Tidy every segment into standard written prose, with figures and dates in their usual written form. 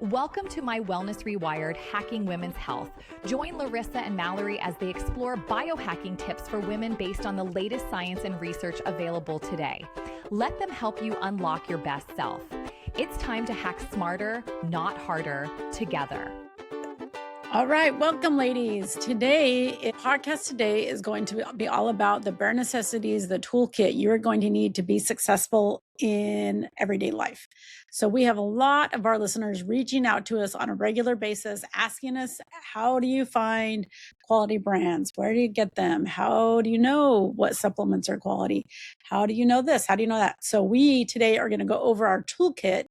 Welcome to my Wellness Rewired Hacking Women's Health. Join Larissa and Mallory as they explore biohacking tips for women based on the latest science and research available today. Let them help you unlock your best self. It's time to hack smarter, not harder, together. All right. Welcome, ladies. Podcast today is going to be all about the bare necessities, the toolkit you're going to need to be successful in everyday life. So we have a lot of our listeners reaching out to us on a regular basis, asking us, how do you find quality brands? Where do you get them? How do you know what supplements are quality? How do you know this? How do you know that? So we today are going to go over our toolkit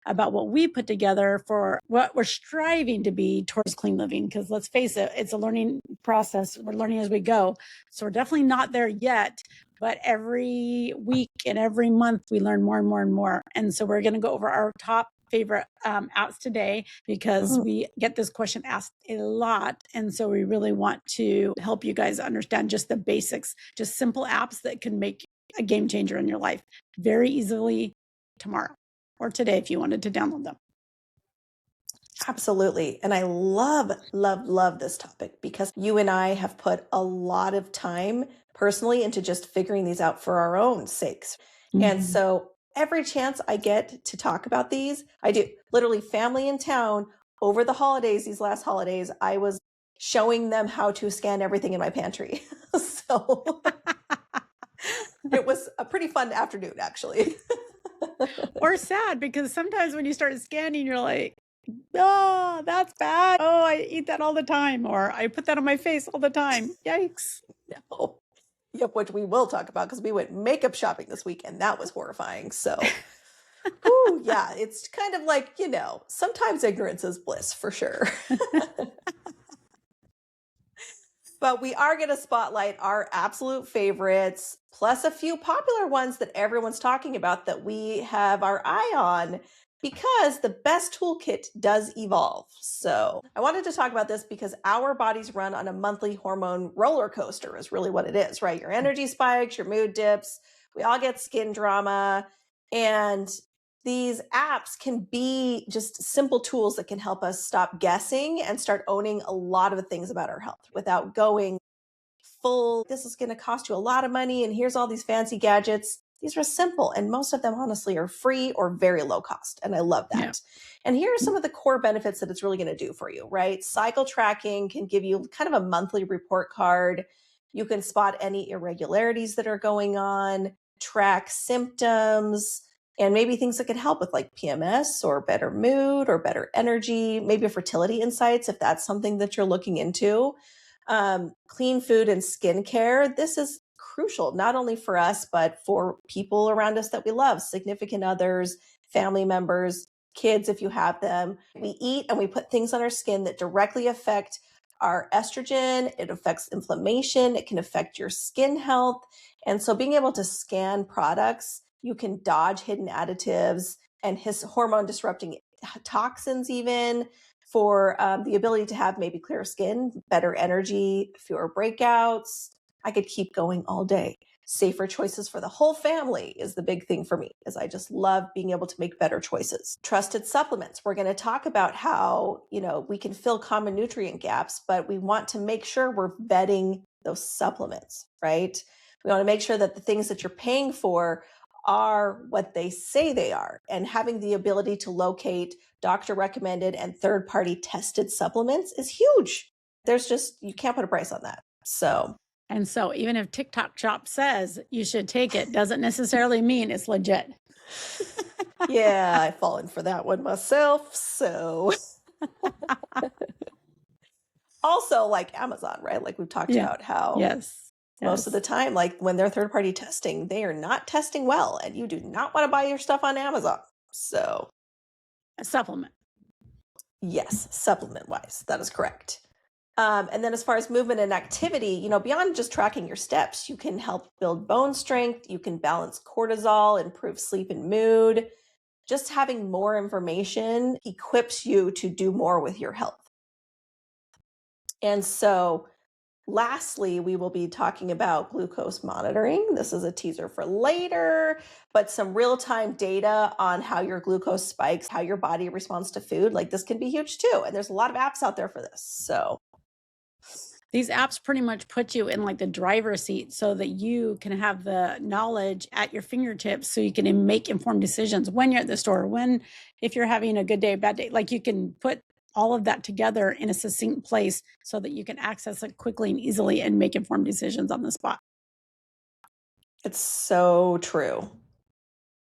about what we put together for what we're striving to be towards clean living. Because let's face it, it's a learning process. We're learning as we go. So we're definitely not there yet, but every week and every month we learn more and more and more. And so we're going to go over our top favorite apps today because we get this question asked a lot. And so we really want to help you guys understand just the basics, just simple apps that can make a game changer in your life very easily tomorrow. Or today, if you wanted to download them. Absolutely. And I love this topic because you and I have put a lot of time personally into just figuring these out for our own sakes. Mm-hmm. And so every chance I get to talk about these, I do. Literally, family in town over the holidays, these last holidays, I was showing them how to scan everything in my pantry. So it was a pretty fun afternoon, actually. Or sad, because sometimes when you start scanning, you're like, oh, that's bad. Oh, I eat that all the time. Or I put that on my face all the time. Yikes. No. Yep, which we will talk about because we went makeup shopping this week and that was horrifying. So, ooh, yeah, it's kind of like, sometimes ignorance is bliss for sure. But we are going to spotlight our absolute favorites, plus a few popular ones that everyone's talking about that we have our eye on because the best toolkit does evolve. So I wanted to talk about this because our bodies run on a monthly hormone roller coaster is really what it is, right? Your energy spikes, your mood dips, we all get skin drama, and these apps can be just simple tools that can help us stop guessing and start owning a lot of the things about our health without going full, this is going to cost you a lot of money and here's all these fancy gadgets. These are simple and most of them honestly are free or very low cost. And I love that. Yeah. And here are some of the core benefits that it's really going to do for you, right? Cycle tracking can give you kind of a monthly report card. You can spot any irregularities that are going on, track symptoms, and maybe things that can help with like PMS or better mood or better energy, maybe fertility insights if that's something that you're looking into. Clean food and skincare. This is crucial, not only for us, but for people around us that we love, significant others, family members, kids, if you have them. We eat and we put things on our skin that directly affect our estrogen. It affects inflammation. It can affect your skin health. And so being able to scan products, you can dodge hidden additives and hormone disrupting toxins even for the ability to have maybe clearer skin, better energy, fewer breakouts. I could keep going all day. Safer choices for the whole family is the big thing for me, is I just love being able to make better choices. Trusted supplements. We're going to talk about how, we can fill common nutrient gaps, but we want to make sure we're vetting those supplements, right? We want to make sure that the things that you're paying for are what they say they are, and having the ability to locate doctor recommended and third-party tested supplements is huge. You can't put a price on that. And so even if TikTok Shop says you should take it, doesn't necessarily mean it's legit. Yeah, I've fallen for that one myself. So also like Amazon, right? Like we've talked about how most of the time, like when they're third-party testing, they are not testing well, and you do not want to buy your stuff on Amazon. So a supplement. Yes, supplement-wise, that is correct. And then as far as movement and activity, beyond just tracking your steps, you can help build bone strength, you can balance cortisol, improve sleep and mood. Just having more information equips you to do more with your health. And so Lastly, we will be talking about glucose monitoring. This is a teaser for later, but some real-time data on how your glucose spikes, how your body responds to food. Like this can be huge too. And there's a lot of apps out there for this. So these apps pretty much put you in like the driver's seat so that you can have the knowledge at your fingertips so you can make informed decisions when you're at the store, if you're having a good day, bad day, like you can put all of that together in a succinct place so that you can access it quickly and easily and make informed decisions on the spot. it's so true.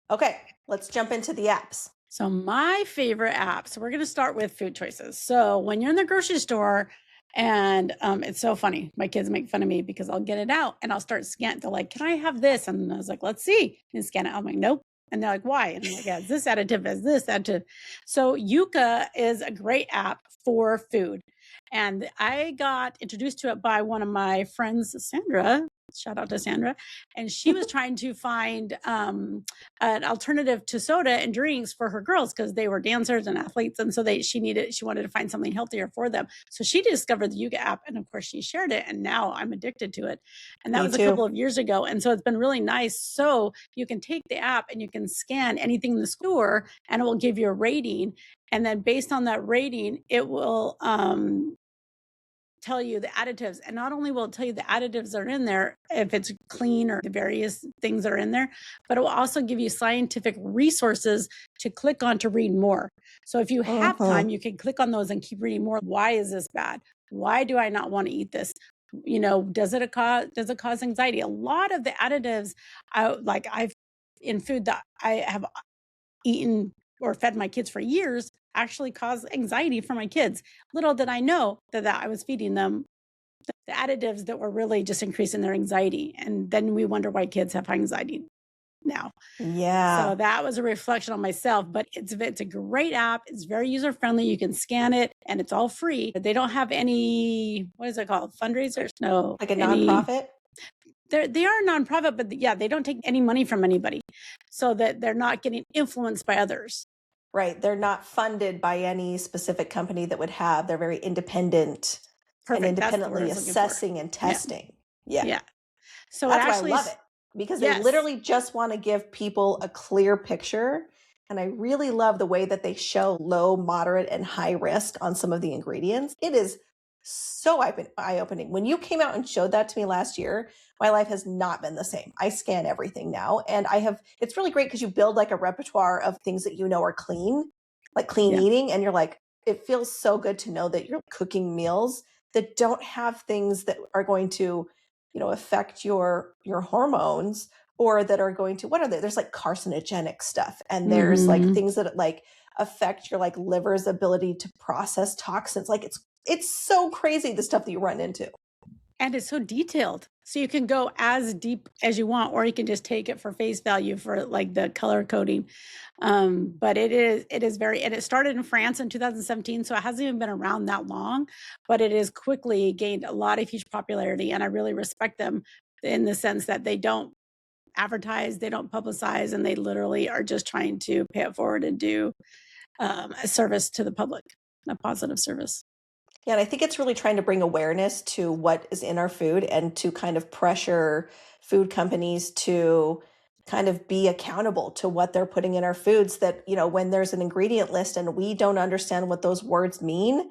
Okay, let's jump into the apps. So my favorite app, so we're going to start with food choices. So when you're in the grocery store, and it's so funny, my kids make fun of me because I'll get it out and I'll start scanning. They're like, can I have this? And I was like, let's see. And scan it. I'm like, nope. And they're like, why? And I'm like, yeah, it's this additive, is this additive. So Yuka is a great app for food. And I got introduced to it by one of my friends, Sandra. Shout out to Sandra. And she was trying to find an alternative to soda and drinks for her girls because they were dancers and athletes. And so she wanted to find something healthier for them. So she discovered the Yuga app. And of course, she shared it. And now I'm addicted to it. And that Me was too. a couple of years ago. And so it's been really nice. So you can take the app and you can scan anything in the store and it will give you a rating. And then based on that rating, it will tell you the additives. And not only will it tell you the additives that are in there, if it's clean or the various things that are in there, but it will also give you scientific resources to click on to read more. So if you have time, you can click on those and keep reading more. Why is this bad? Why do I not want to eat this? Does it cause anxiety? A lot of the additives I've in food that I have eaten or fed my kids for years actually cause anxiety for my kids. Little did I know that I was feeding them the additives that were really just increasing their anxiety. And then we wonder why kids have anxiety now. Yeah. So that was a reflection on myself, but it's a great app. It's very user friendly. You can scan it and it's all free. They don't have any, what is it called? Fundraisers? No. Like a nonprofit? They are a nonprofit, but yeah, they don't take any money from anybody so that they're not getting influenced by others. Right. They're not funded by any specific company that would have. They're very independent and independently assessing and testing. Yeah. So that's why I love it because they literally just want to give people a clear picture. And I really love the way that they show low, moderate, and high risk on some of the ingredients. It is so eye-opening. When you came out and showed that to me last year, my life has not been the same. I scan everything now. And it's really great because you build like a repertoire of things that you know are clean, like clean eating. And you're like, it feels so good to know that you're cooking meals that don't have things that are going to, affect your hormones or that are going to, what are they? There's like carcinogenic stuff. And there's like things that like affect your like liver's ability to process toxins. Like it's so crazy, the stuff that you run into. And it's so detailed. So you can go as deep as you want, or you can just take it for face value for like the color coding. But it is very, and it started in France in 2017. So it hasn't even been around that long, but it has quickly gained a lot of huge popularity. And I really respect them in the sense that they don't advertise, they don't publicize, and they literally are just trying to pay it forward and do a service to the public, a positive service. Yeah, and I think it's really trying to bring awareness to what is in our food and to kind of pressure food companies to kind of be accountable to what they're putting in our foods that, when there's an ingredient list and we don't understand what those words mean,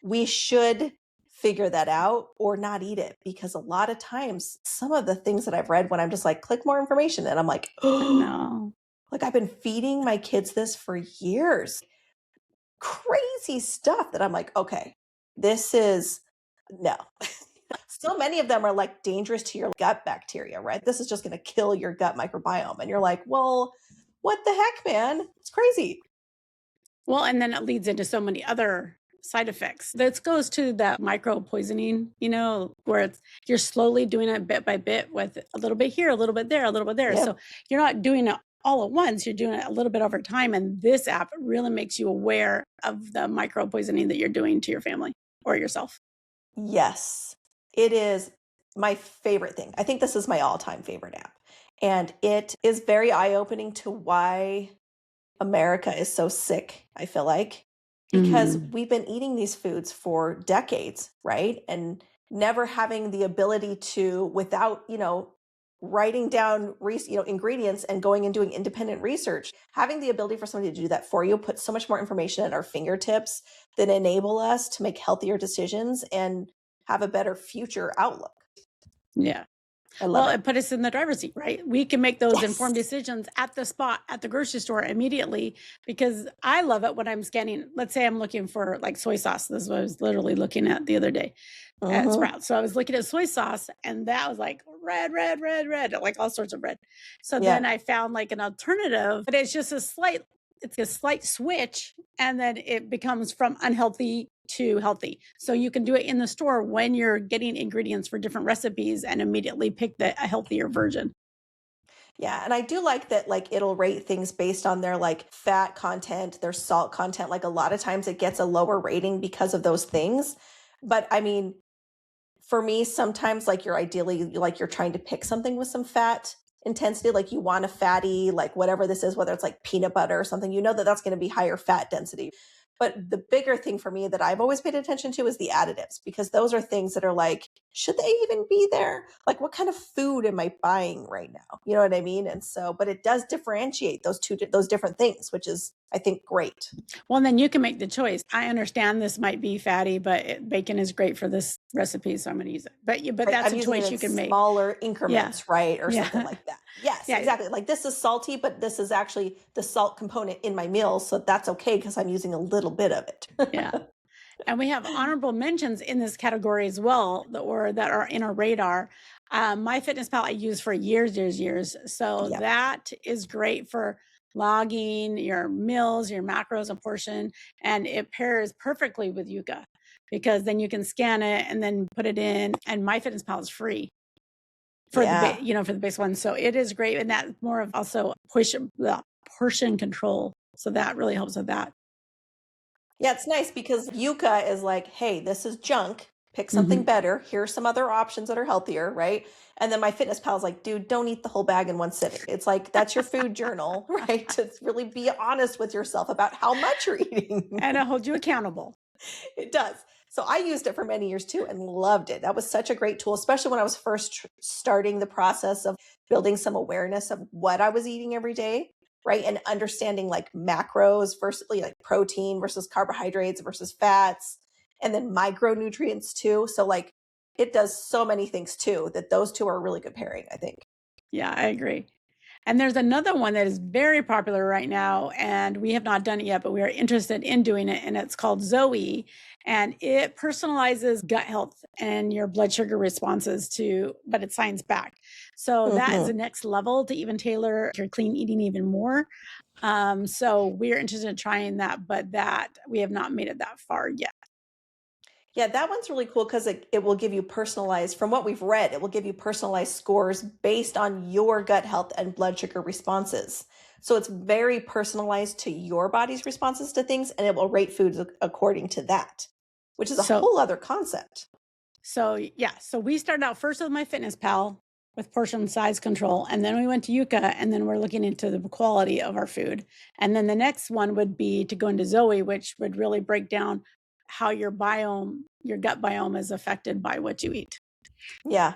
we should figure that out or not eat it. Because a lot of times, some of the things that I've read when I'm just like, click more information, and I'm like, oh, no. Like I've been feeding my kids this for years. Crazy stuff that I'm like, okay. This is no. So many of them are like dangerous to your gut bacteria, right? This is just going to kill your gut microbiome. And you're like, well, what the heck, man? It's crazy. Well, and then it leads into so many other side effects. This goes to that micro poisoning, where you're slowly doing it bit by bit with a little bit here, a little bit there, a little bit there. Yeah. So you're not doing it all at once, you're doing it a little bit over time. And this app really makes you aware of the micro poisoning that you're doing to your family or yourself. Yes, it is my favorite thing. I think this is my all-time favorite app. And it is very eye-opening to why America is so sick, I feel like, because we've been eating these foods for decades, right? And never having the ability to, without, writing down, ingredients and going and doing independent research, having the ability for somebody to do that for you, put so much more information at our fingertips that enable us to make healthier decisions and have a better future outlook. Yeah. I love it. It put us in the driver's seat, right? We can make those Yes. informed decisions at the spot at the grocery store immediately, because I love it when I'm scanning. Let's say I'm looking for like soy sauce. This is what I was literally looking at the other day at Sprouts. So I was looking at soy sauce, and that was like red, like all sorts of red. So then I found like an alternative, but it's just a slight switch, and then it becomes from unhealthy to healthy. So you can do it in the store when you're getting ingredients for different recipes and immediately pick a healthier version. Yeah. And I do like that, like, it'll rate things based on their like fat content, their salt content. Like, a lot of times it gets a lower rating because of those things. But I mean, for me, sometimes like you're trying to pick something with some fat intensity, like you want a fatty, like whatever this is, whether it's like peanut butter or something, that's going to be higher fat density. But the bigger thing for me that I've always paid attention to is the additives, because those are things that are like, should they even be there? Like, what kind of food am I buying right now? You know what I mean? And so, but it does differentiate those different things, which is, I think, great. Well, then you can make the choice. I understand this might be fatty, but bacon is great for this recipe, so I'm going to use it. But Right, that's I'm a choice you can make. Smaller increments, right? Or Yeah. something like that. Yes, exactly. Like, this is salty, but this is actually the salt component in my meal. So that's okay because I'm using a little bit of it. Yeah. And we have honorable mentions in this category as well, that are in our radar. MyFitnessPal I use for years. So that is great for logging your meals, your macros and portion, and it pairs perfectly with Yuka, because then you can scan it and then put it in, and MyFitnessPal is free for the base one. So it is great, and that's more of also portion control. So that really helps with that. Yeah, it's nice because Yuka is like, hey, this is junk. Pick something better. Here's some other options that are healthier, right? And then MyFitnessPal is like, dude, don't eat the whole bag in one sitting. It's like, that's your food journal, right? To really be honest with yourself about how much you're eating. And it holds you accountable. It does. So I used it for many years too and loved it. That was such a great tool, especially when I was first starting the process of building some awareness of what I was eating every day, right? And understanding like macros versus like protein versus carbohydrates versus fats, and then micronutrients too. So like, it does so many things too, that those two are a really good pairing, I think. Yeah, I agree. And there's another one that is very popular right now, and we have not done it yet, but we are interested in doing it, and it's called Zoe, and it personalizes gut health and your blood sugar responses but it's science backed. So that is the next level to even tailor your clean eating even more. So we're interested in trying that, but that we have not made it that far yet. Yeah, that one's really cool because it will give you personalized, from what we've read, it will give you personalized scores based on your gut health and blood sugar responses. So it's very personalized to your body's responses to things, and it will rate foods according to that, which is a whole other concept. So we started out first with MyFitnessPal with portion size control, and then we went to Yuka, and then we're looking into the quality of our food. And then the next one would be to go into Zoe, which would really break down how your gut biome is affected by what you eat. Yeah.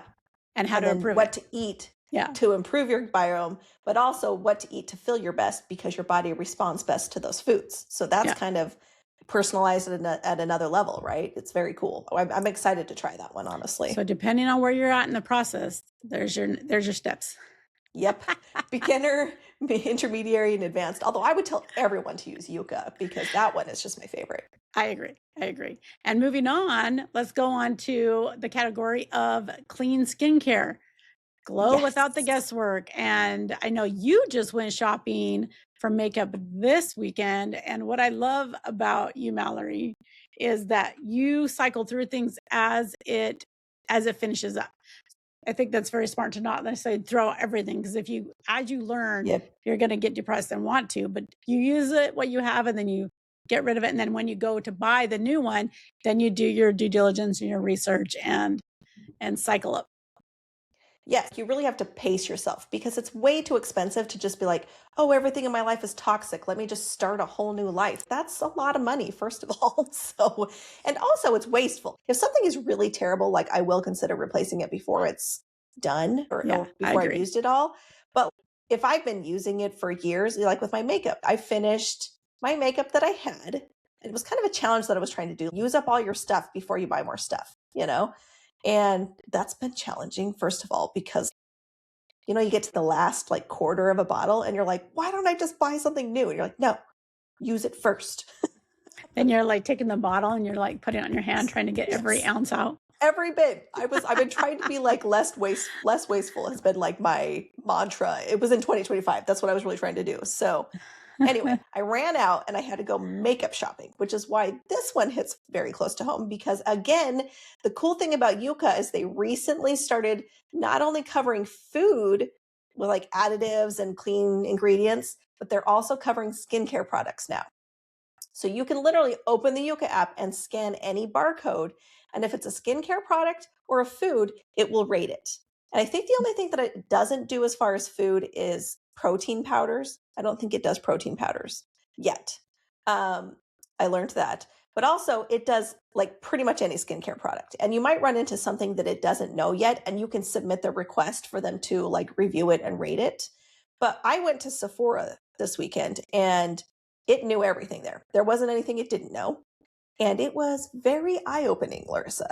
And how to improve what to eat to improve your biome, but also what to eat to feel your best, because your body responds best to those foods. So that's kind of personalized at another level, right? It's very cool. I'm excited to try that one, honestly. So depending on where you're at in the process, there's your steps. Yep. Beginner, intermediary, and advanced. Although I would tell everyone to use Yuka, because that one is just my favorite. I agree. And moving on, let's go on to the category of clean skincare. Glow without the guesswork. And I know you just went shopping for makeup this weekend. And what I love about you, Mallory, is that you cycle through things as it finishes up. I think that's very smart to not necessarily throw out everything, because as you learn, you're going to get depressed and want to, but you use what you have, and then you get rid of it. And then when you go to buy the new one, then you do your due diligence and your research and cycle up. Yes, you really have to pace yourself because it's way too expensive to just be like, oh, everything in my life is toxic. Let me just start a whole new life. That's a lot of money, first of all. So, and also it's wasteful. If something is really terrible, like I will consider replacing it before it's done Yeah, or I before I've agree. used it all. But if I've been using it for years, like with my makeup, I finished my makeup that I had. It was kind of a challenge that I was trying to do. Use up all your stuff before you buy more stuff, you know? And that's been challenging, first of all, because you get to the last like quarter of a bottle and you're like, why don't I just buy something new? And you're like, no, use it first. Then you're like taking the bottle and you're like putting it on your hand, trying to get every Yes. ounce out. Every bit. I've been trying to be like less wasteful has been like my mantra. It was in 2025. That's what I was really trying to do. So anyway, I ran out and I had to go makeup shopping, which is why this one hits very close to home because again, the cool thing about Yuka is they recently started not only covering food with like additives and clean ingredients, but they're also covering skincare products now. So you can literally open the Yuka app and scan any barcode. And if it's a skincare product or a food, it will rate it. And I think the only thing that it doesn't do as far as food is protein powders. I don't think it does protein powders yet. I learned that. But also, it does like pretty much any skincare product. And you might run into something that it doesn't know yet, and you can submit the request for them to like review it and rate it. But I went to Sephora this weekend and it knew everything there. There wasn't anything it didn't know. And it was very eye-opening, Larissa.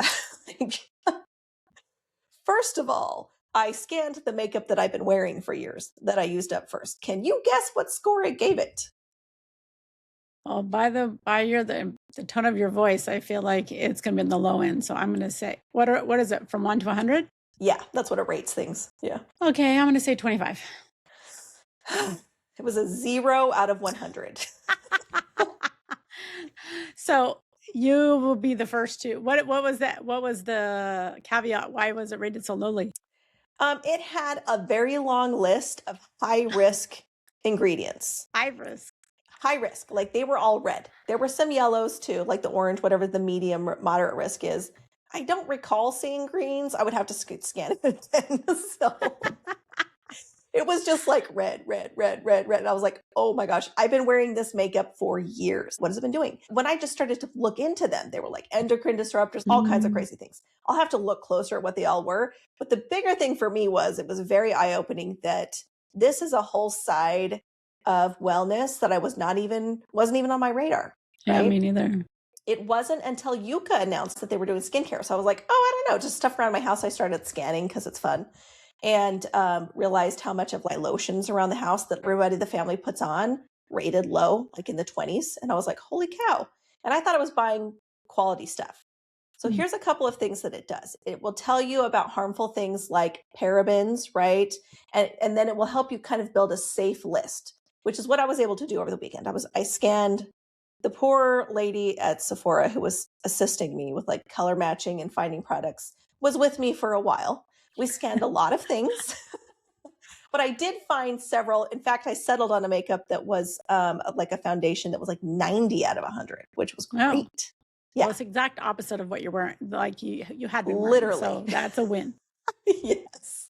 First of all, I scanned the makeup that I've been wearing for years that I used up first. Can you guess what score it gave it? Well, by the tone of your voice, I feel like it's going to be in the low end. So I'm going to say, what is it, from 1 to 100? Yeah, that's what it rates things. Yeah. Okay, I'm going to say 25. It was a 0 out of 100. So you will be the first to. What was that? What was the caveat? Why was it rated so lowly? It had a very long list of high-risk ingredients. High risk. High risk, like they were all red. There were some yellows too, like the orange, whatever the medium moderate risk is. I don't recall seeing greens. I would have to scan it again. So it was just like red, red, red, red, red. And I was like, oh my gosh, I've been wearing this makeup for years. What has it been doing? When I just started to look into them, they were like endocrine disruptors, all kinds of crazy things. I'll have to look closer at what they all were. But the bigger thing for me was it was very eye-opening that this is a whole side of wellness that I wasn't even on my radar. Yeah, right? me neither. It wasn't until Yuka announced that they were doing skincare. So I was like, oh, I don't know, just stuff around my house. I started scanning because it's fun and realized how much of my lotions around the house that everybody, the family puts on rated low, like in the 20s. And I was like, holy cow. And I thought I was buying quality stuff. So here's a couple of things that it does. It will tell you about harmful things like parabens, right? And then it will help you kind of build a safe list, which is what I was able to do over the weekend. I scanned the poor lady at Sephora who was assisting me with like color matching and finding products was with me for a while. We scanned a lot of things, but I did find several. In fact, I settled on a makeup that was like a foundation that was like 90 out of 100, which was great. Oh. Yeah. Well, it's the exact opposite of what you're wearing. Like you had been Literally. wearing, so that's a win. Yes.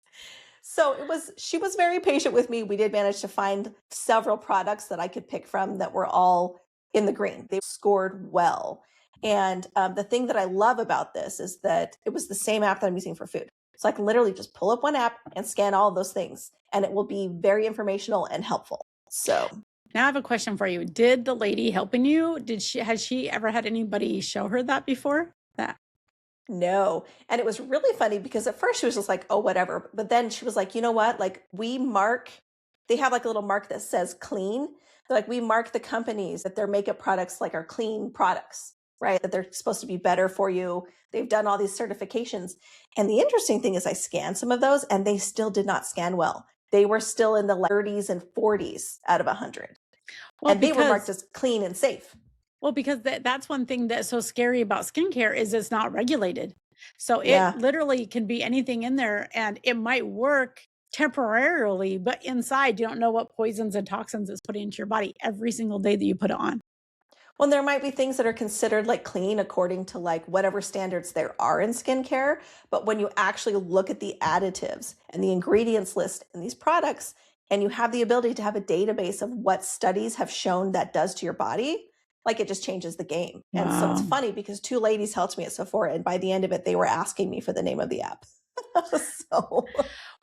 So she was very patient with me. We did manage to find several products that I could pick from that were all in the green. They scored well. And the thing that I love about this is that it was the same app that I'm using for food. So I can literally just pull up one app and scan all of those things, and it will be very informational and helpful. So now I have a question for you. Did the lady helping you, has she ever had anybody show her that before? No. And it was really funny because at first she was just like, oh, whatever. But then she was like, you know what? Like they have like a little mark that says clean. They're like, we mark the companies that their makeup products like are clean products, right? That they're supposed to be better for you. They've done all these certifications. And the interesting thing is I scanned some of those and they still did not scan well. They were still in the 30s and 40s out of 100. Well, and they were marked as clean and safe. Well, because that's one thing that's so scary about skincare is it's not regulated. So it literally can be anything in there and it might work temporarily, but inside you don't know what poisons and toxins it's putting into your body every single day that you put it on. Well, there might be things that are considered like clean according to like whatever standards there are in skincare. But when you actually look at the additives and the ingredients list in these products, and you have the ability to have a database of what studies have shown that does to your body, like it just changes the game. And so it's Wow. funny because two ladies helped me at Sephora, and by the end of it, they were asking me for the name of the app. So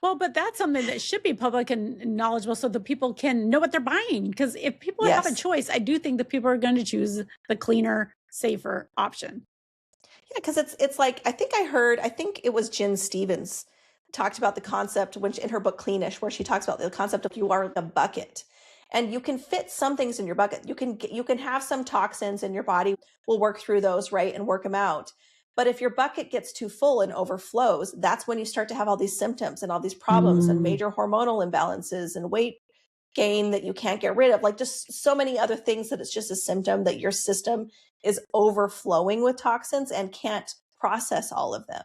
Well, but that's something that should be public and knowledgeable so that people can know what they're buying. Because if people have a yes. choice, I do think that people are going to choose the cleaner, safer option. Yeah, because it's like I think it was Jen Stevens talked about the concept which in her book Cleanish, where she talks about the concept of you are a bucket. And you can fit some things in your bucket. You can have some toxins and your body will work through those, right, and work them out. But if your bucket gets too full and overflows, that's when you start to have all these symptoms and all these problems and Mm, major hormonal imbalances and weight gain that you can't get rid of, like just so many other things that it's just a symptom that your system is overflowing with toxins and can't process all of them.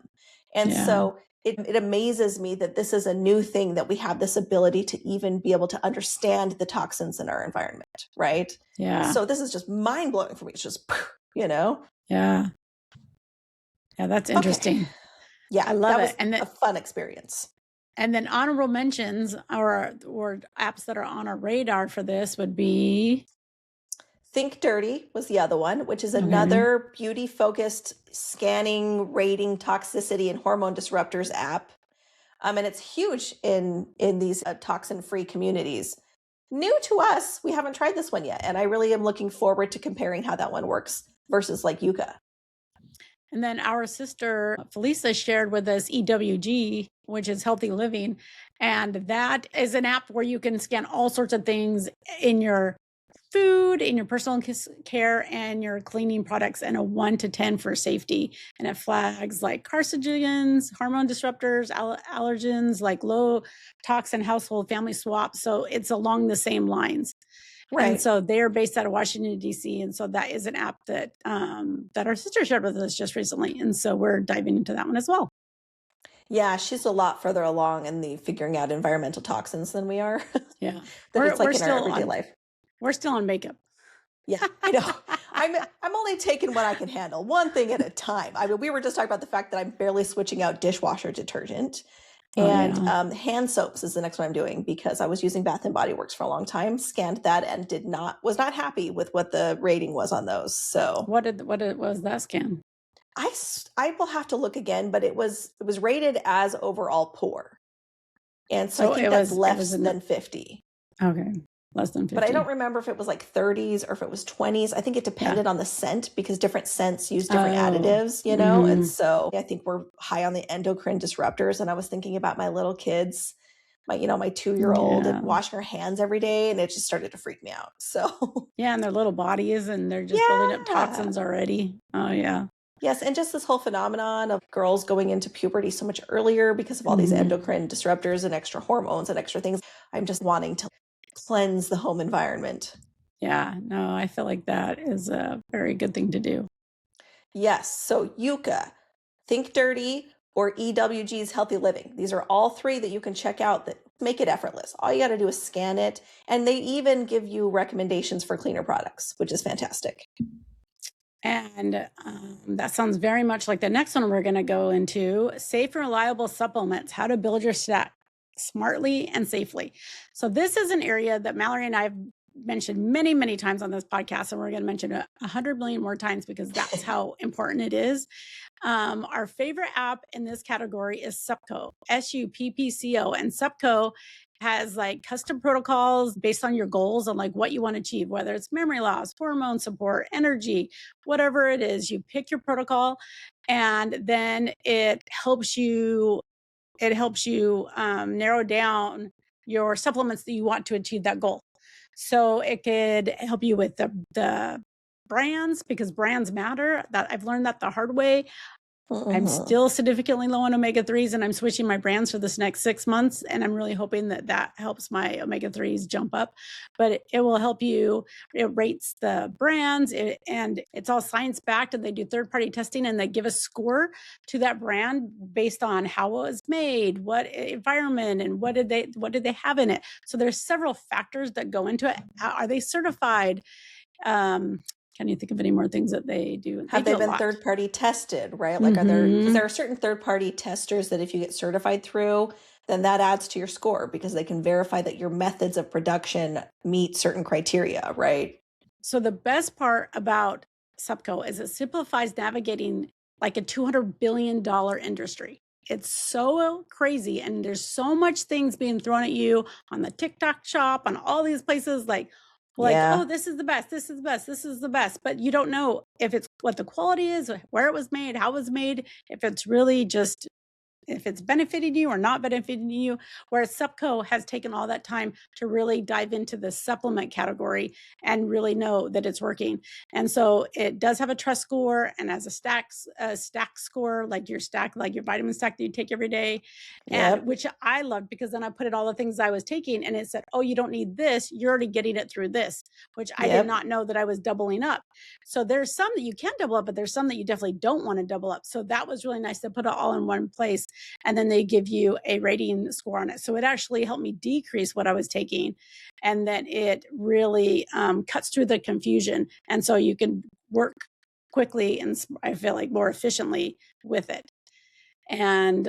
And yeah. so it amazes me that this is a new thing, that we have this ability to even be able to understand the toxins in our environment, right? Yeah. So this is just mind blowing for me. It's just, you know? Yeah. Yeah. That's Okay. interesting. Yeah, I love that was it. And a fun experience. then honorable mentions or apps that are on our radar for this would be Think Dirty was the other one, which is okay. another beauty focused scanning, rating toxicity and hormone disruptors app. And it's huge in these toxin free communities. New to us, we haven't tried this one yet, and I really am looking forward to comparing how that one works versus like Yuka. And then our sister Felisa shared with us EWG, which is Healthy Living. And that is an app where you can scan all sorts of things in your food, in your personal care, and your cleaning products, and a 1 to 10 for safety. And it flags like carcinogens, hormone disruptors, allergens, like low toxin household family swap. So it's along the same lines. And Right. so they're based out of Washington, D.C. And so that is an app that that our sister shared with us just recently. And so we're diving into that one as well. Yeah, she's a lot further along in the figuring out environmental toxins than we are. Yeah. That it's like We're in our still everyday on life. we're still on makeup. Yeah, I know. I'm only taking what I can handle, one thing at a time. I mean, we were just talking about the fact that I'm barely switching out dishwasher detergent. Oh And yeah. hand soaps is the next one I'm doing, because I was using Bath and Body Works for a long time, scanned that, and was not happy with what the rating was on those. So What was that scan? I will have to look again, but it was rated as overall poor, and so I So think it that's was less in than 50. okay. Less than 50. But I don't remember if it was like 30s or if it was 20s. I think it depended on the scent, because different scents use different additives, you know? And so I think we're high on the endocrine disruptors. And I was thinking about my little kids, my 2-year-old, and washing her hands every day. And it just started to freak me out. So yeah, and their little bodies, and they're just building up toxins already. Oh yeah. Yes, and just this whole phenomenon of girls going into puberty so much earlier because of all these endocrine disruptors and extra hormones and extra things. I'm just wanting to cleanse the home environment. Yeah, no, I feel like that is a very good thing to do. Yes, so Yuka, Think Dirty, or EWG's Healthy Living. These are all three that you can check out that make it effortless. All you got to do is scan it, and they even give you recommendations for cleaner products, which is fantastic. And that sounds very much like the next one we're going to go into: safe and reliable supplements, how to build your stack smartly and safely. So this is an area that Mallory and I have mentioned many, many times on this podcast, and we're going to mention it 100 million more times because that's how important it is. Our favorite app in this category is Suppco, SUPPCO, and Suppco has like custom protocols based on your goals and like what you want to achieve, whether it's memory loss, hormone support, energy, whatever it is. You pick your protocol, and then it helps you narrow down your supplements that you want to achieve that goal. So it could help you with the brands, because brands matter. That I've learned that the hard way. I'm still significantly low on omega-3s, and I'm switching my brands for this next 6 months. And I'm really hoping that helps my omega-3s jump up, but it will help you. It rates the brands, and it's all science backed, and they do third-party testing, and they give a score to that brand based on how it was made, what environment, and what did they have in it. So there's several factors that go into it. Are they certified? Can you think of any more things that they do? Have do they a been lot. third-party tested, right? Like, because Mhm. there are certain third-party testers that if you get certified through, then that adds to your score because they can verify that your methods of production meet certain criteria, right? So the best part about Supco is it simplifies navigating like a $200 billion industry. It's so crazy. And there's so much things being thrown at you on the TikTok shop, on all these places like, Yeah. oh, this is the best, this is the best, this is the best. But you don't know if it's what the quality is, where it was made, how it was made, if it's really just if it's benefiting you or not benefiting you. Whereas Supco has taken all that time to really dive into the supplement category and really know that it's working. And so it does have a trust score and as a stack score, like your vitamin stack that you take every day. And Yep. which I loved because then I put in all the things I was taking and it said, oh, you don't need this. You're already getting it through this, which I did Yep. not know that I was doubling up. So there's some that you can double up, but there's some that you definitely don't want to double up. So that was really nice to put it all in one place. And then they give you a rating score on it. So it actually helped me decrease what I was taking. And then it really cuts through the confusion. And so you can work quickly and I feel like more efficiently with it. And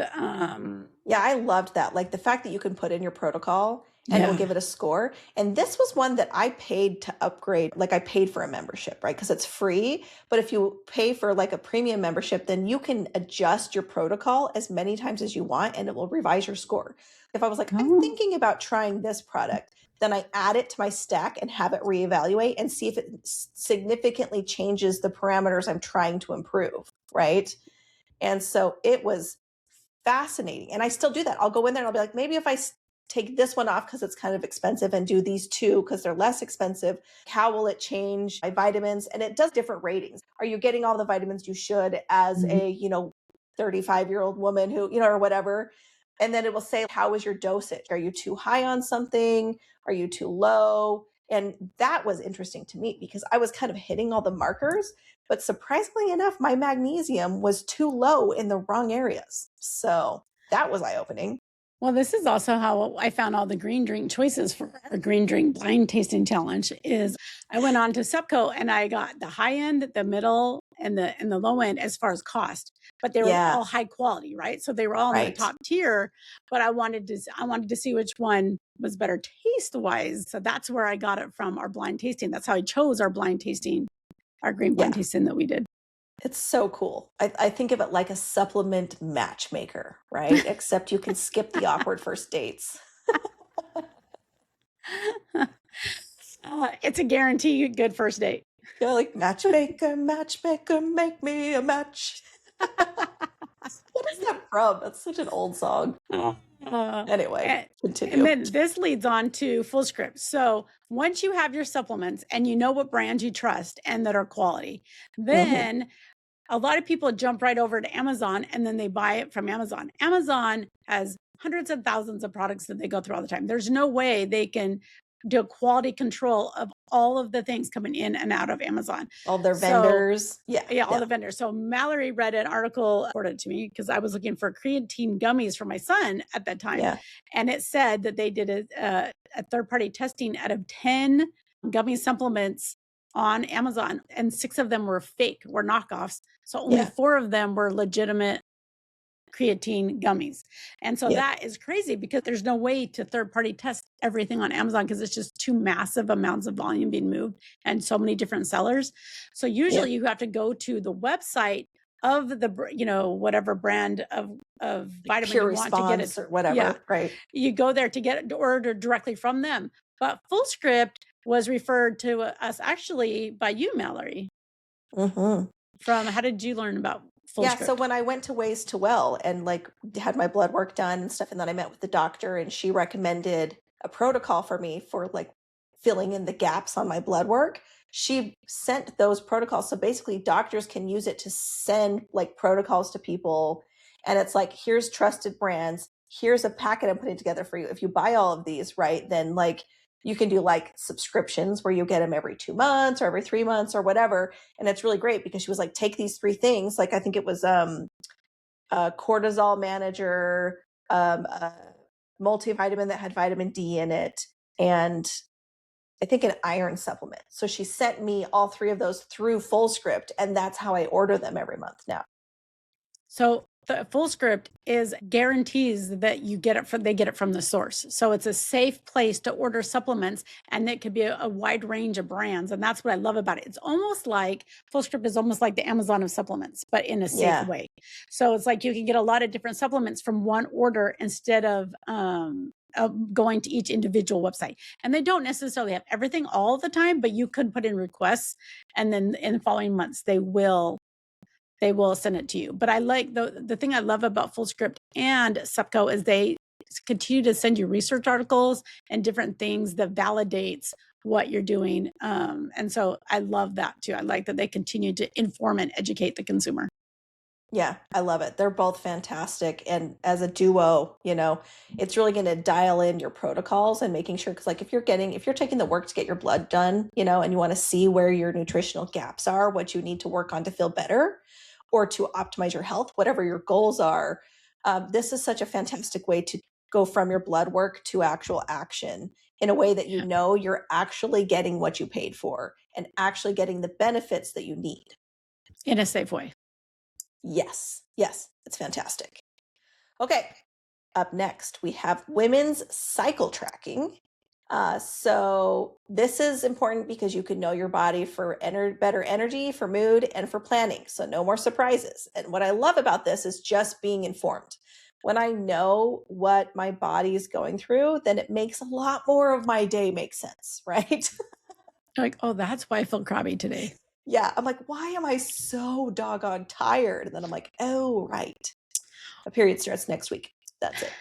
yeah, I loved that. Like the fact that you can put in your protocol and it will give it a score. And this was one that I paid to upgrade. Like I paid for a membership, right? Because it's free. But if you pay for like a premium membership, then you can adjust your protocol as many times as you want and it will revise your score. If I was like, I'm thinking about trying this product, then I add it to my stack and have it reevaluate and see if it significantly changes the parameters I'm trying to improve, right? And so it was fascinating. And I still do that. I'll go in there and I'll be like, maybe if I take this one off because it's kind of expensive and do these two because they're less expensive, how will it change my vitamins? And it does different ratings. Are you getting all the vitamins you should as a, 35-year-old woman who, or whatever? And then it will say, how is your dosage? Are you too high on something? Are you too low? And that was interesting to me because I was kind of hitting all the markers, but surprisingly enough, my magnesium was too low in the wrong areas. So that was eye-opening. Well, this is also how I found all the green drink choices for our green drink blind tasting challenge is I went on to Supco and I got the high end, the middle, and the low end as far as cost, but they were all high quality, right? So they were all in the top tier, but I wanted to see which one was better taste wise. So that's where I got it from our blind tasting. That's how I chose our blind tasting, our green blind tasting that we did. It's so cool. I think of it like a supplement matchmaker, right? Except you can skip the awkward first dates. It's a guarantee good first date. You're like, matchmaker, matchmaker, make me a match. What is that from? That's such an old song. Anyway, continue. And then this leads on to Fullscript. So once you have your supplements and you know what brands you trust and that are quality, then a lot of people jump right over to Amazon and then they buy it from Amazon. Amazon has hundreds of thousands of products that they go through all the time. There's no way they can do a quality control of all of the things coming in and out of Amazon. All their vendors. All the vendors. So Mallory read an article, forwarded to me because I was looking for creatine gummies for my son at that time. Yeah. And it said that they did a third-party testing out of 10 gummy supplements on Amazon, and 6 of them were fake, were knockoffs. So only 4 of them were legitimate creatine gummies. And so that is crazy because there's no way to third-party test everything on Amazon because it's just too massive amounts of volume being moved and so many different sellers. So usually you have to go to the website of the, whatever brand of vitamin Pure you want to get it or whatever, right? You go there to get it ordered directly from them. But Fullscript was referred to us actually by you, Mallory. From how did you learn about Fullscript? So when I went to Ways to Well and like had my blood work done and stuff, and then I met with the doctor and she recommended a protocol for me for like filling in the gaps on my blood work. She sent those protocols. So basically doctors can use it to send like protocols to people. And it's like, here's trusted brands. Here's a packet I'm putting together for you. If you buy all of these, right, then like you can do like subscriptions where you get them every 2 months or every 3 months or whatever. And it's really great because she was like, take these 3 things. Like, I think it was a cortisol manager, a multivitamin that had vitamin D in it, and I think, an iron supplement. So she sent me all 3 of those through Fullscript, and that's how I order them every month now. So the Fullscript is guarantees that you get it from, they get it from the source. So it's a safe place to order supplements, and it could be a wide range of brands. And that's what I love about it. It's almost like Fullscript is almost like the Amazon of supplements, but in a safe way. So it's like you can get a lot of different supplements from one order instead of going to each individual website. And they don't necessarily have everything all the time, but you could put in requests, and then in the following months they will send it to you. But I like the thing I love about Fullscript and Supco is they continue to send you research articles and different things that validates what you're doing. And so I love that too. I like that they continue to inform and educate the consumer. Yeah, I love it. They're both fantastic. And as a duo, it's really going to dial in your protocols and making sure, because like if you're taking the work to get your blood done, and you want to see where your nutritional gaps are, what you need to work on to feel better or to optimize your health, whatever your goals are, this is such a fantastic way to go from your blood work to actual action in a way that you're actually getting what you paid for and actually getting the benefits that you need. In a safe way. Yes, it's fantastic. Okay, up next, we have women's cycle tracking. So this is important because you can know your body for better energy, for mood, and for planning. So no more surprises. And what I love about this is just being informed. When I know what my body is going through, then it makes a lot more of my day make sense, right? Like, oh, that's why I feel crabby today. Yeah, I'm like, why am I so doggone tired? And then I'm like, oh, right. My period starts next week. That's it.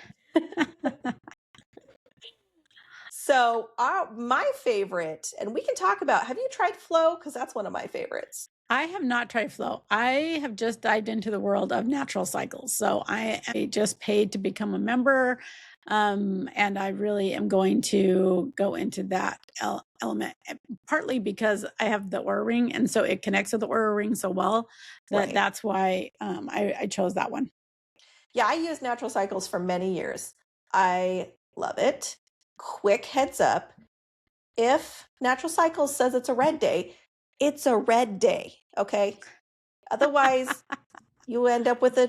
So my favorite, and we can talk about, have you tried Flow? Because that's one of my favorites. I have not tried Flow. I have just dived into the world of natural cycles. So I just paid to become a member. And I really am going to go into that element, partly because I have the Oura Ring. And so it connects with the Oura Ring so well that that's why I chose that one. Yeah, I used natural cycles for many years. I love it. Quick heads up. If natural cycles says it's a red day, it's a red day. Okay. Otherwise, you end up with a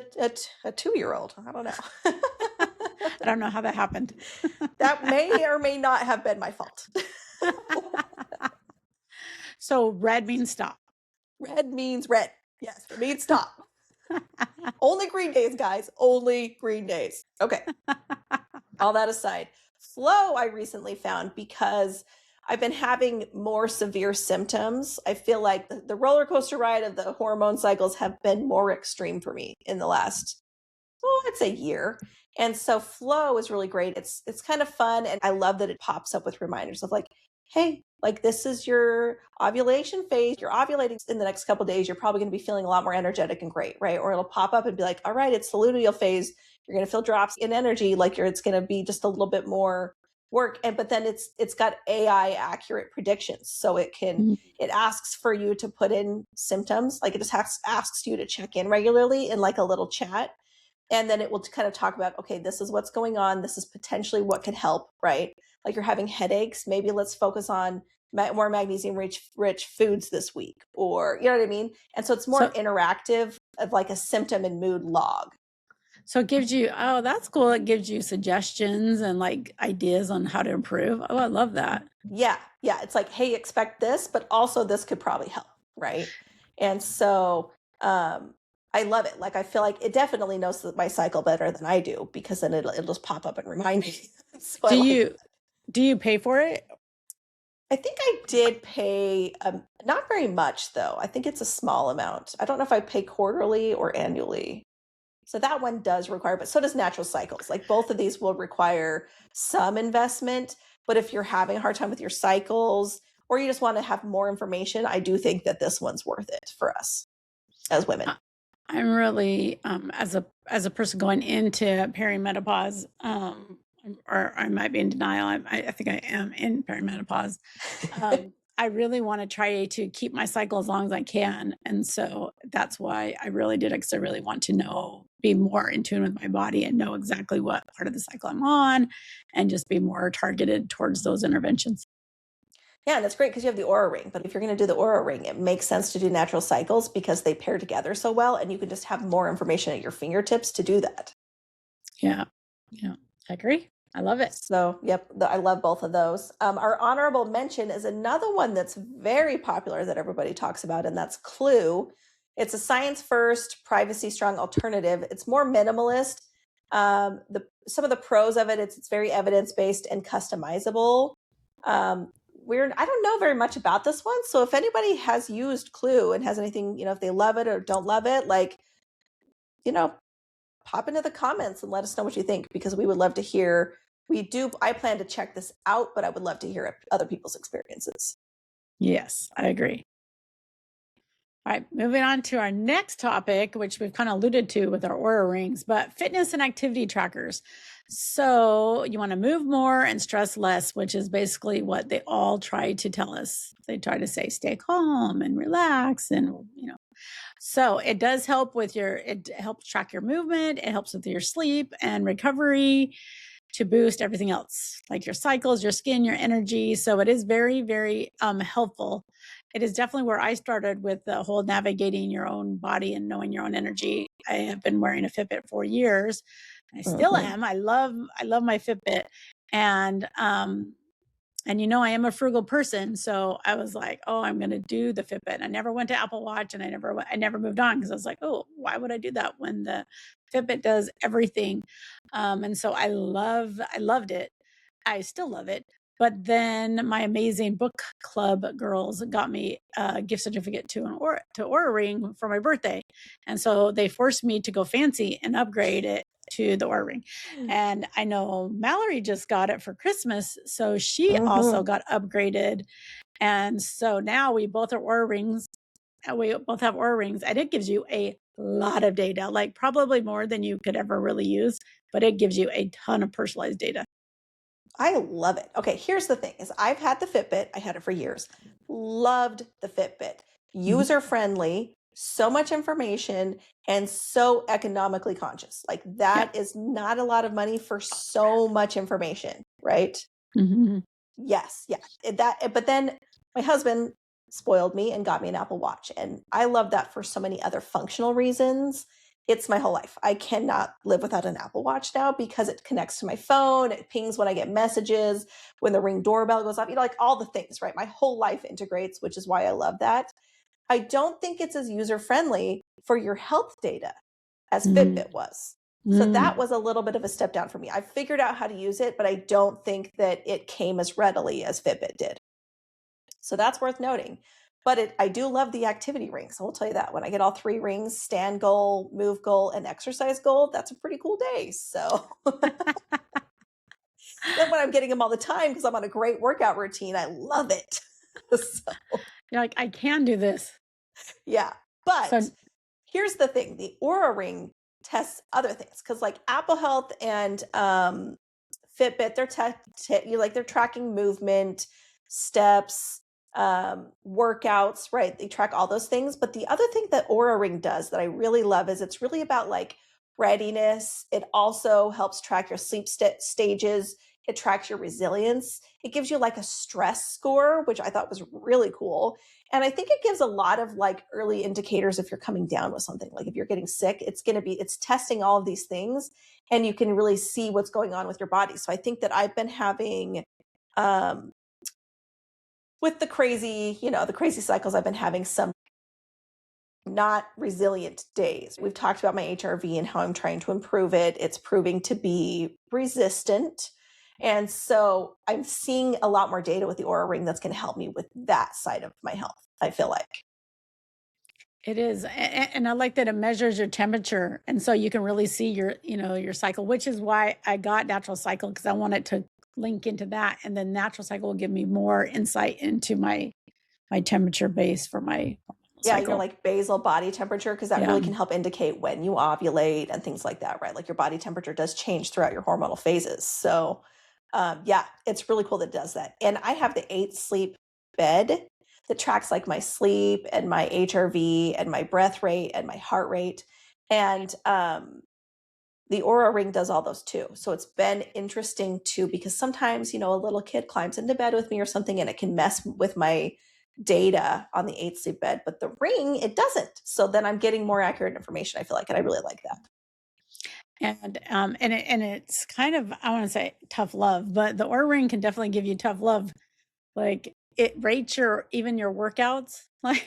2-year-old. I don't know. I don't know how that happened. That may or may not have been my fault. So red means stop. Red means red. Yes, it means stop. Only green days, guys. Only green days. Okay. All that aside, Flow I recently found because I've been having more severe symptoms. I feel like the roller coaster ride of the hormone cycles have been more extreme for me in the last, I'd say year. And so Flow is really great. It's kind of fun. And I love that it pops up with reminders of like, hey, like this is your ovulation phase. You're ovulating in the next couple of days. You're probably going to be feeling a lot more energetic and great, right? Or it'll pop up and be like, all right, it's the luteal phase. You're going to feel drops in energy. Like it's going to be just a little bit more work. But then it's got AI accurate predictions. So it asks for you to put in symptoms. Like it just asks you to check in regularly in like a little chat. And then it will kind of talk about, okay, this is what's going on. This is potentially what could help, right? Like you're having headaches. Maybe let's focus on more magnesium rich foods this week, or, you know what I mean? And so it's more interactive of like a symptom and mood log. So it gives you, oh, that's cool. It gives you suggestions and like ideas on how to improve. Oh, I love that. Yeah. It's like, hey, expect this, but also this could probably help, right? And so, I love it. Like, I feel like it definitely knows my cycle better than I do, because then it'll just pop up and remind me. So do you pay for it? I think I did pay, not very much though. I think it's a small amount. I don't know if I pay quarterly or annually. So that one does require, but so does natural cycles. Like both of these will require some investment, but if you're having a hard time with your cycles or you just want to have more information, I do think that this one's worth it for us as women. I'm really, as a person going into perimenopause, or I might be in denial. I think I am in perimenopause. I really want to try to keep my cycle as long as I can. And so that's why I really did, because I really want to be more in tune with my body and know exactly what part of the cycle I'm on and just be more targeted towards those interventions. Yeah, and it's great because you have the Aura Ring. But if you're going to do the Aura Ring, it makes sense to do natural cycles because they pair together so well, and you can just have more information at your fingertips to do that. Yeah. Yeah. I agree. I love it. So, yep, I love both of those. Our honorable mention is another one that's very popular that everybody talks about, and that's Clue. It's a science first, privacy strong alternative. It's more minimalist. Some of the pros of it, it's very evidence based and customizable. I don't know very much about this one, so if anybody has used Clue and has anything, if they love it or don't love it, pop into the comments and let us know what you think, because we would love to hear. I plan to check this out, but I would love to hear other people's experiences. Yes, I agree. All right, moving on to our next topic, which we've kind of alluded to with our Aura rings, but fitness and activity trackers. So you want to move more and stress less, which is basically what they all try to tell us. They try to say, stay calm and relax. And, so it does help it helps track your movement. It helps with your sleep and recovery to boost everything else, like your cycles, your skin, your energy. So it is very, very helpful. It is definitely where I started with the whole navigating your own body and knowing your own energy. I have been wearing a Fitbit for years. I still am. I love my Fitbit. And I am a frugal person. So I was like, oh, I'm going to do the Fitbit. I never went to Apple Watch, and I never moved on, because I was like, oh, why would I do that when the Fitbit does everything? And so I loved it. I still love it. But then my amazing book club girls got me a gift certificate to Aura Ring for my birthday. And so they forced me to go fancy and upgrade it to the Aura Ring. And I know Mallory just got it for Christmas, so she also got upgraded. And so now we both are Aura Rings. We both have Aura Rings, and it gives you a lot of data, like probably more than you could ever really use, but it gives you a ton of personalized data. I love it. Okay, here's the thing: is I've had the Fitbit. I had it for years. Loved the Fitbit. User friendly, so much information, and so economically conscious. Like that is not a lot of money for so much information, right? Yes, yeah. But then my husband spoiled me and got me an Apple Watch, and I love that for so many other functional reasons. It's my whole life. I cannot live without an Apple Watch now, because it connects to my phone. It pings when I get messages, when the Ring doorbell goes off, like all the things, right? My whole life integrates, which is why I love that. I don't think it's as user-friendly for your health data as Fitbit was. So that was a little bit of a step down for me. I figured out how to use it, but I don't think that it came as readily as Fitbit did. So that's worth noting. But I do love the activity rings. I will tell you that. When I get all 3 rings, stand goal, move goal, and exercise goal, that's a pretty cool day. So then when I'm getting them all the time, because I'm on a great workout routine, I love it. So, you're like, I can do this. Yeah. But here's the thing. The Aura Ring tests other things, because like Apple Health and Fitbit, they're tracking movement, steps, workouts, right? They track all those things. But the other thing that Aura Ring does that I really love is it's really about like readiness. It also helps track your sleep stages. It tracks your resilience. It gives you like a stress score, which I thought was really cool. And I think it gives a lot of like early indicators if you're coming down with something. Like if you're getting sick, it's testing all of these things, and you can really see what's going on with your body. So I think that I've been having, with the crazy cycles, I've been having some not resilient days. We've talked about my HRV and how I'm trying to improve it. It's proving to be resistant. And so I'm seeing a lot more data with the Aura Ring that's going to help me with that side of my health, I feel like. It is. And I like that it measures your temperature. And so you can really see your cycle, which is why I got Natural Cycle, because I want it to link into that. And then Natural Cycle will give me more insight into my temperature base for my cycle. Your like basal body temperature, because that really can help indicate when you ovulate and things like that, right? Like your body temperature does change throughout your hormonal phases. So it's really cool that it does that. And I have the 8 sleep bed that tracks like my sleep and my HRV and my breath rate and my heart rate. And the Aura Ring does all those too. So it's been interesting too, because sometimes, a little kid climbs into bed with me or something and it can mess with my data on the 8 sleep bed, but the ring, it doesn't. So then I'm getting more accurate information, I feel like, and I really like that. And it's kind of, I want to say tough love, but the Aura Ring can definitely give you tough love. Like it rates your workouts, like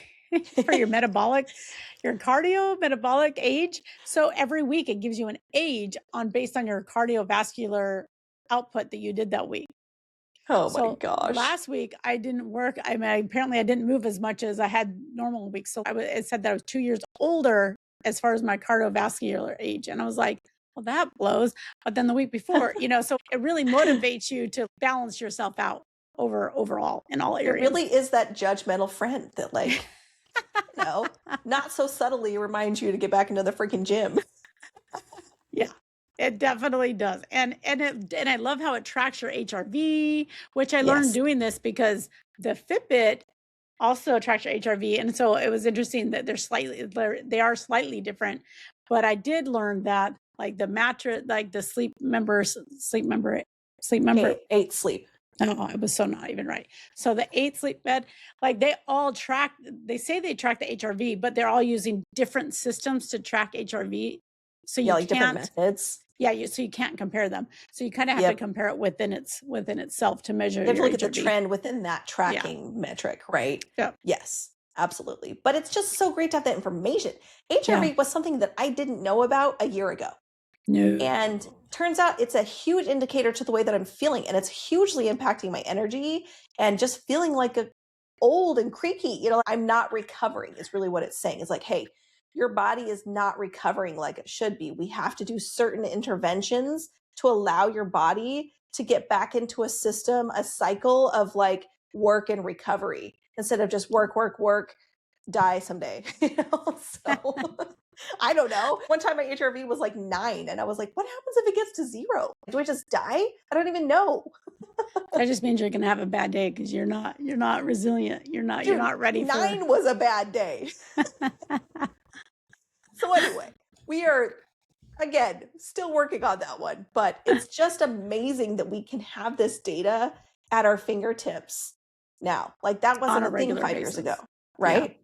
for your your cardio metabolic age. So every week it gives you an age based on your cardiovascular output that you did that week. Oh my gosh. Last week I didn't work. I mean, apparently I didn't move as much as I had normal weeks. So it said that I was 2 years older as far as my cardiovascular age. And I was like, well, that blows. But then the week before, so it really motivates you to balance yourself out overall in all areas. It really is that judgmental friend that like, not so subtly reminds you to get back into the freaking gym. Yeah. It definitely does. And I love how it tracks your HRV, which I learned doing this because the Fitbit also tracks your HRV. And so it was interesting that they are slightly different. But I did learn that like the mattress, like the sleep member, okay, 8 sleep. Oh, it was so not even right. So the 8 sleep bed, like they say they track the HRV, but they're all using different systems to track HRV. So you can't, different methods. Yeah, so you can't compare them. So you kind of have to compare it within itself to measure. You have to look at the HRV. trend within that tracking metric, right? Yeah. Yes, absolutely. But it's just so great to have that information. HRV was something that I didn't know about a year ago. No. And turns out it's a huge indicator to the way that I'm feeling. And it's hugely impacting my energy and just feeling like old and creaky. I'm not recovering is really what it's saying. It's like, hey, your body is not recovering like it should be. We have to do certain interventions to allow your body to get back into a system, a cycle of like work and recovery instead of just work, die someday. So I don't know. One time my HRV was like 9 and I was like, what happens if it gets to 0? Do I just die? I don't even know. That just means you're going to have a bad day because you're not resilient. You're not ready. 9 was a bad day. So anyway, we are, again, still working on that one, but it's just amazing that we can have this data at our fingertips now. Like that wasn't a thing 5 years ago, right? Yeah.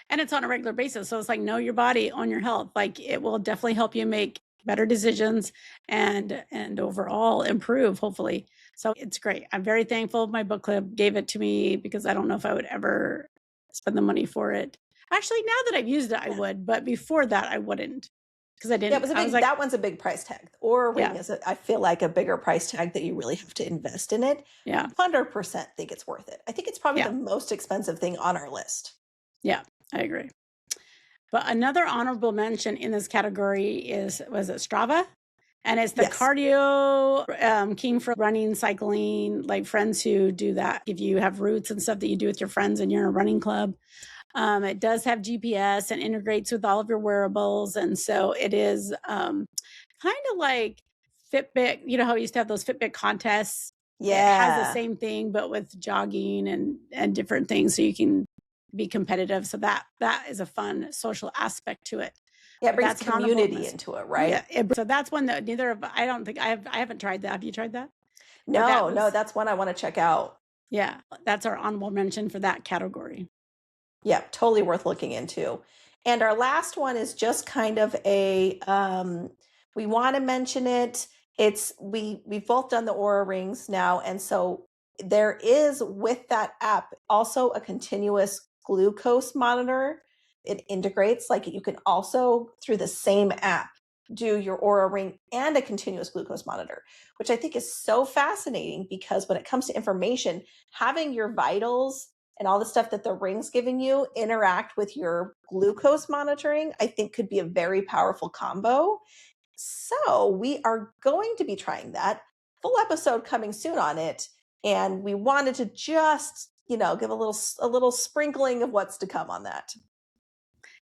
And it's on a regular basis. So it's like, know your body, own your health. Like it will definitely help you make better decisions and overall improve, hopefully. So it's great. I'm very thankful. My book club gave it to me because I don't know if I would ever spend the money for it. Actually, now that I've used it, I would, but before that, I wouldn't because I didn't. Yeah, that one's a big price tag. Or ring is, I feel like, a bigger price tag that you really have to invest in it. Yeah, 100% think it's worth it. I think it's probably the most expensive thing on our list. Yeah, I agree. But another honorable mention in this category was it Strava? And it's the cardio king for running, cycling, like friends who do that. If you have routes and stuff that you do with your friends and you're in a running club, it does have GPS and integrates with all of your wearables. And so it is kind of like Fitbit. You know how we used to have those Fitbit contests? Yeah. It has the same thing, but with jogging and different things. So you can be competitive. So that is a fun social aspect to it. Yeah, it brings community into it, right? Yeah, so that's one that I haven't tried that. Have you tried that? No, that's one I want to check out. Yeah, that's our honorable mention for that category. Yeah, totally worth looking into. And our last one is just kind of a, we want to mention it. We've both done the Aura rings now. And so there is with that app also a continuous glucose monitor. It integrates, like you can also through the same app do your Aura ring and a continuous glucose monitor, which I think is so fascinating because when it comes to information, having your vitals and all the stuff that the ring's giving you interact with your glucose monitoring, I think could be a very powerful combo. So we are going to be trying that. Full episode coming soon on it. And we wanted to just, give a little sprinkling of what's to come on that.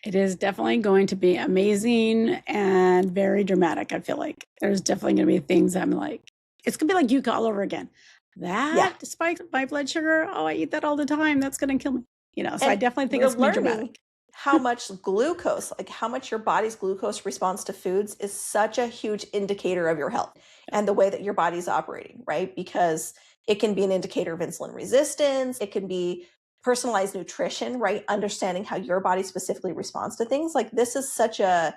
It is definitely going to be amazing and very dramatic. I feel like there's definitely going to be things I'm like, it's going to be like Yuka all over again. That spikes my blood sugar. Oh, I eat that all the time. That's going to kill me. So I definitely think it's going to be dramatic. how much glucose, like how much your body's glucose response to foods is such a huge indicator of your health and the way that your body's operating, right? Because it can be an indicator of insulin resistance. It can be personalized nutrition, right? Understanding how your body specifically responds to things. Like this is such a,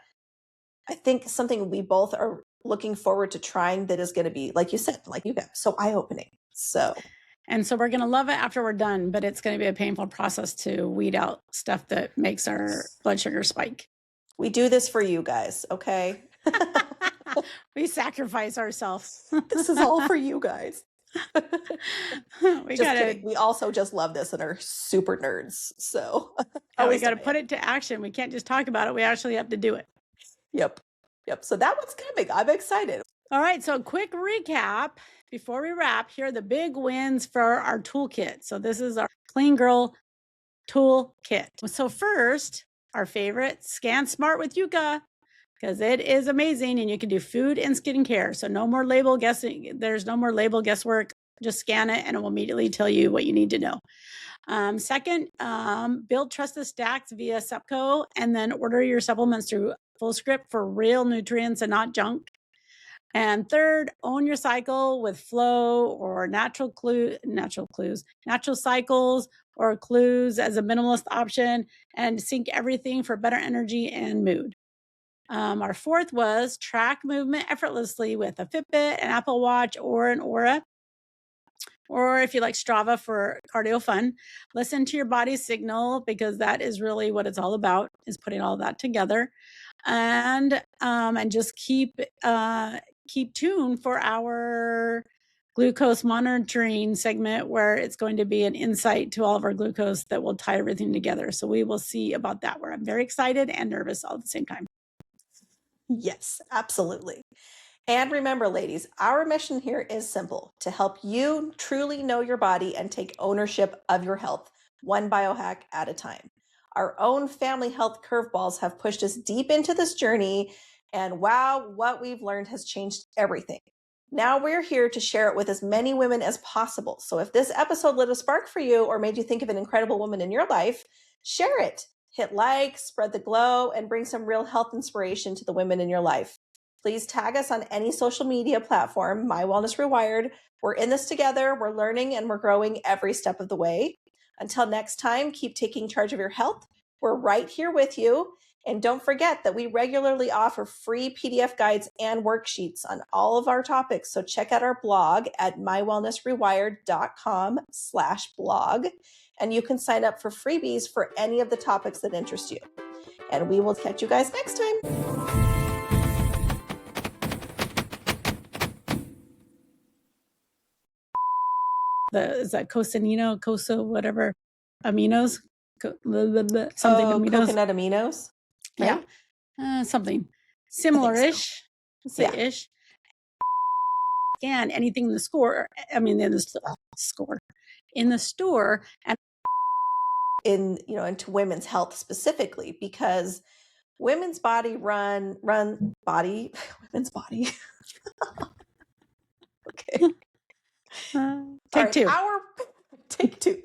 I think something we both are looking forward to trying that is going to be, like you said, like you got so eye-opening. And so we're going to love it after we're done, but it's going to be a painful process to weed out stuff that makes our blood sugar spike. We do this for you guys, okay? We sacrifice ourselves. This is all for you guys. We also just love this and are super nerds. So we got to put it to action. We can't just talk about it. We actually have to do it. Yep. So that one's coming. I'm excited. All right. So quick recap before we wrap. Here are the big wins for our toolkit. So this is our Clean Girl toolkit. So first, our favorite, Scan Smart with Yuka, because it is amazing and you can do food and skincare. So no more label guessing. There's no more label guesswork. Just scan it and it will immediately tell you what you need to know. Second, build trusted stacks via Sepco and then order your supplements through FullScript for real nutrients and not junk. And third, own your cycle with flow or natural cycles or clues as a minimalist option and sync everything for better energy and mood. Our fourth was track movement effortlessly with a Fitbit, an Apple Watch, or an Aura. Or if you like Strava for cardio fun, listen to your body's signal because that is really what it's all about, is putting all that together. And just keep tuned for our glucose monitoring segment where it's going to be an insight to all of our glucose that will tie everything together. So we will see about that, where I'm very excited and nervous all at the same time. Yes, absolutely. And remember, ladies, our mission here is simple: to help you truly know your body and take ownership of your health, one biohack at a time. Our own family health curveballs have pushed us deep into this journey, and wow, what we've learned has changed everything. Now we're here to share it with as many women as possible. So if this episode lit a spark for you or made you think of an incredible woman in your life, share it. Hit like, spread the glow, and bring some real health inspiration to the women in your life. Please tag us on any social media platform, My Wellness Rewired. We're in this together, we're learning, and we're growing every step of the way. Until next time, keep taking charge of your health. We're right here with you. And don't forget that we regularly offer free PDF guides and worksheets on all of our topics. So check out our blog at mywellnessrewired.com/blog. And you can sign up for freebies for any of the topics that interest you. And we will catch you guys next time. Is that cosinino, whatever, aminos? Something aminos. Coconut aminos? Right? Yeah. Something similar-ish. So. Ish. And anything in the store, in the store and into women's health specifically, because women's body women's body. Okay. Take two. Take two.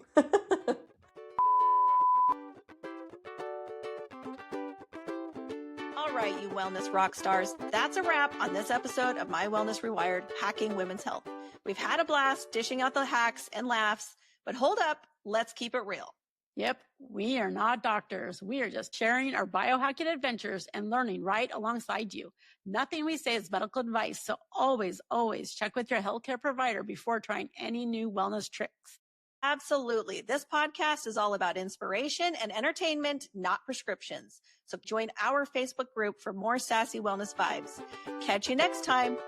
All right, you wellness rock stars. That's a wrap on this episode of My Wellness Rewired, Hacking Women's Health. We've had a blast dishing out the hacks and laughs, but hold up, let's keep it real. Yep, we are not doctors. We are just sharing our biohacking adventures and learning right alongside you. Nothing we say is medical advice, so always, always check with your healthcare provider before trying any new wellness tricks. Absolutely. This podcast is all about inspiration and entertainment, not prescriptions. So join our Facebook group for more sassy wellness vibes. Catch you next time.